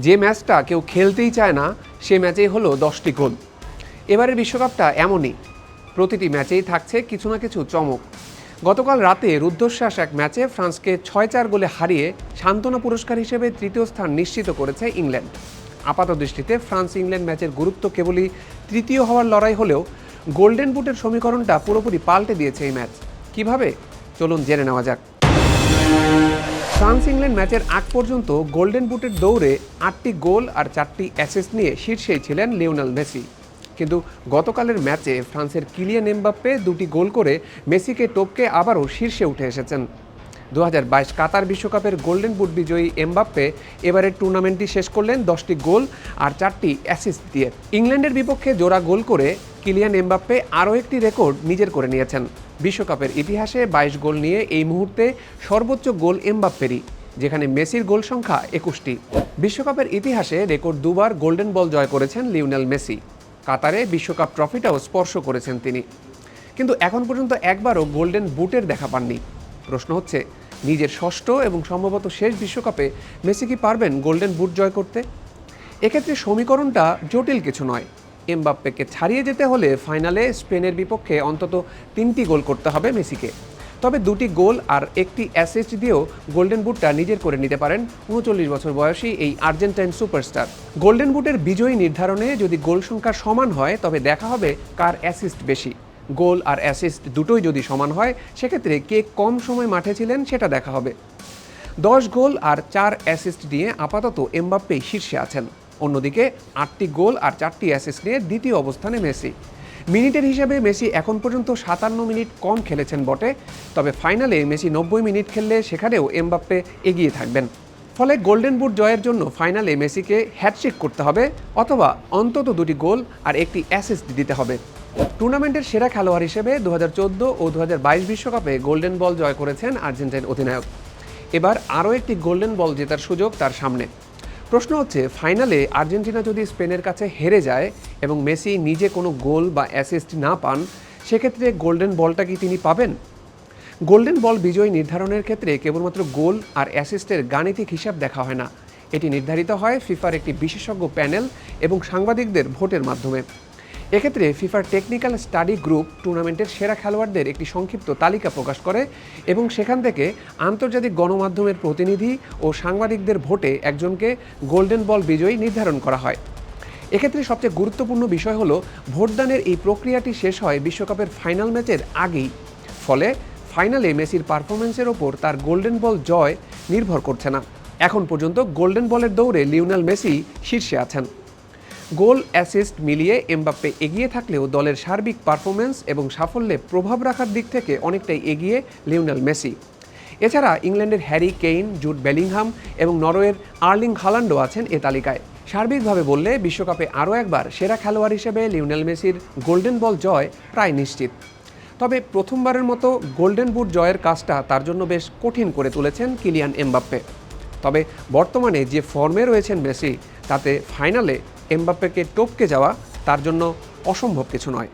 যে ম্যাচটা কেউ খেলতেই চায় না সে ম্যাচেই হলো 10টি গোল। এবারের বিশ্বকাপটা এমনই, প্রতিটি ম্যাচেই থাকছে কিছু না কিছু চমক। গতকাল রাতে রুদ্ধশ্বাস এক ম্যাচে ফ্রান্সকে 6-4 গোলে হারিয়ে সান্ত্বনা পুরস্কার হিসেবে তৃতীয় স্থান নিশ্চিত করেছে ইংল্যান্ড। আপাতদৃষ্টিতে ফ্রান্স ইংল্যান্ড ম্যাচের গুরুত্ব কেবলই তৃতীয় হওয়ার লড়াই হলেও গোল্ডেন বুটের সমীকরণটা পুরোপুরি পাল্টে দিয়েছে এই ম্যাচ। কিভাবে, চলুন জেনে নেওয়া যাক। ফ্রান্স ইংল্যান্ড ম্যাচের আগ পর্যন্ত গোল্ডেন বুটের দৌড়ে 8টি গোল আর 4টি অ্যাসিস্ট নিয়ে শীর্ষেই ছিলেন লিওনেল মেসি। কিন্তু গতকালের ম্যাচে ফ্রান্সের কিলিয়ান এমবাপ্পে 2টি গোল করে মেসিকে টপকে আবারও শীর্ষে উঠে এসেছেন। 2022 কাতার বিশ্বকাপের গোল্ডেন বুট বিজয়ী এমবাপ্পে এবারের টুর্নামেন্টটি শেষ করলেন 10টি গোল আর 4টি অ্যাসিস্ট দিয়ে। ইংল্যান্ডের বিপক্ষে জোড়া গোল করে কিলিয়ান এমবাপ্পে আরও একটি রেকর্ড নিজের করে নিয়েছেন। বিশ্বকাপের ইতিহাসে 22 গোল নিয়ে এই মুহূর্তে সর্বোচ্চ গোল এমবাপ্পেরই, যেখানে মেসির গোল সংখ্যা 21টি। বিশ্বকাপের ইতিহাসে রেকর্ড দুবার গোল্ডেন বল জয় করেছেন লিওনেল মেসি। কাতারে বিশ্বকাপ ট্রফিটাও স্পর্শ করেছেন তিনি, কিন্তু এখন পর্যন্ত একবারও গোল্ডেন বুটের দেখা পাননি। প্রশ্ন হচ্ছে, নিজের ষষ্ঠ এবং সম্ভবত শেষ বিশ্বকাপে মেসি কি পারবেন গোল্ডেন বুট জয় করতে? এক্ষেত্রে সমীকরণটা জটিল কিছু নয়। এমবাপ্পেকে ছাড়িয়ে যেতে হলে ফাইনালে স্পেনের বিপক্ষে অন্তত 3টি গোল করতে হবে মেসিকে। তবে 2টি গোল আর 1টি অ্যাসিস্ট দিয়েও গোল্ডেন বুটটা নিজের করে নিতে পারেন 39 বছর বয়সী এই আর্জেন্টাইন সুপারস্টার। গোল্ডেন বুটের বিজয়ী নির্ধারণে যদি গোল সংখ্যা সমান হয় তবে দেখা হবে কার অ্যাসিস্ট বেশি। গোল আর অ্যাসিস্ট দুটোই যদি সমান হয় সেক্ষেত্রে কে কম সময় মাঠে ছিলেন সেটা দেখা হবে। 10 গোল আর 4 অ্যাসিস্ট নিয়ে আপাতত এমবাপ্পেই শীর্ষে আছেন। অন্যদিকে 8টি গোল আর 4টি অ্যাসিস্ট নিয়ে দ্বিতীয় অবস্থানে মেসি। মিনিটের হিসাবে মেসি এখন পর্যন্ত 57 মিনিট কম খেলেছেন বটে, তবে ফাইনালে মেসি 90 মিনিট খেললে সেখানেও এমবাপ্পে এগিয়ে থাকবেন। ফলে গোল্ডেন বুট জয়ের জন্য ফাইনালে মেসিকে হ্যাটট্রিক করতে হবে অথবা অন্তত 2টি গোল আর 1টি অ্যাসিস্ট দিতে হবে। টুর্নামেন্টের সেরা খেলোয়াড় হিসেবে 2014 ও 2022 বিশ্বকাপে গোল্ডেন বল জয় করেছেন আর্জেন্টাইন অধিনায়ক। এবার আরও একটি গোল্ডেন বল জেতার সুযোগ তার সামনে। প্রশ্ন হচ্ছে, ফাইনালে আর্জেন্টিনা যদি স্পেনের কাছে হেরে যায় এবং মেসি নিজে কোনো গোল বা অ্যাসিস্ট না পান, সেক্ষেত্রে গোল্ডেন বলটা কি তিনি পাবেন? গোল্ডেন বল বিজয়ী নির্ধারণের ক্ষেত্রে কেবলমাত্র গোল আর অ্যাসিস্টের গাণিতিক হিসাব দেখা হয় না, এটি নির্ধারিত হয় ফিফার একটি বিশেষজ্ঞ প্যানেল এবং সাংবাদিকদের ভোটের মাধ্যমে। এক্ষেত্রে ফিফার টেকনিক্যাল স্টাডি গ্রুপ টুর্নামেন্টের সেরা খেলোয়াড়দের একটি সংক্ষিপ্ত তালিকা প্রকাশ করে এবং সেখান থেকে আন্তর্জাতিক গণমাধ্যমের প্রতিনিধি ও সাংবাদিকদের ভোটে একজনকে গোল্ডেন বল বিজয়ী নির্ধারণ করা হয়। এক্ষেত্রে সবচেয়ে গুরুত্বপূর্ণ বিষয় হলো ভোটদানের এই প্রক্রিয়াটি শেষ হয় বিশ্বকাপের ফাইনাল ম্যাচের আগেই। ফলে ফাইনালে মেসির পারফরমেন্সের ওপর তার গোল্ডেন বল জয় নির্ভর করছে না। এখন পর্যন্ত গোল্ডেন বলের দৌড়ে লিওনেল মেসি শীর্ষে আছেন। গোল অ্যাসিস্ট মিলিয়ে এমবাপ্পে এগিয়ে থাকলেও দলের সার্বিক পারফরমেন্স এবং সাফল্যে প্রভাব রাখার দিক থেকে অনেকটাই এগিয়ে লিওনেল মেসি। এছাড়া ইংল্যান্ডের হ্যারি কেইন, জুড বেলিংহাম এবং নরওয়ের আর্লিং হালান্ডও আছেন এ তালিকায়। সার্বিকভাবে বললে বিশ্বকাপে আরও একবার সেরা খেলোয়াড় হিসেবে লিওনেল মেসির গোল্ডেন বল জয় প্রায় নিশ্চিত। তবে প্রথমবারের মতো গোল্ডেন বুট জয়ের কাজটা তার জন্য বেশ কঠিন করে তুলেছেন কিলিয়ান এমবাপ্পে। তবে বর্তমানে যে ফর্মে রয়েছেন মেসি, তাতে ফাইনালে এমবাপ্পেকে টপকে যাওয়া তার জন্য অসম্ভব কিছু নয়।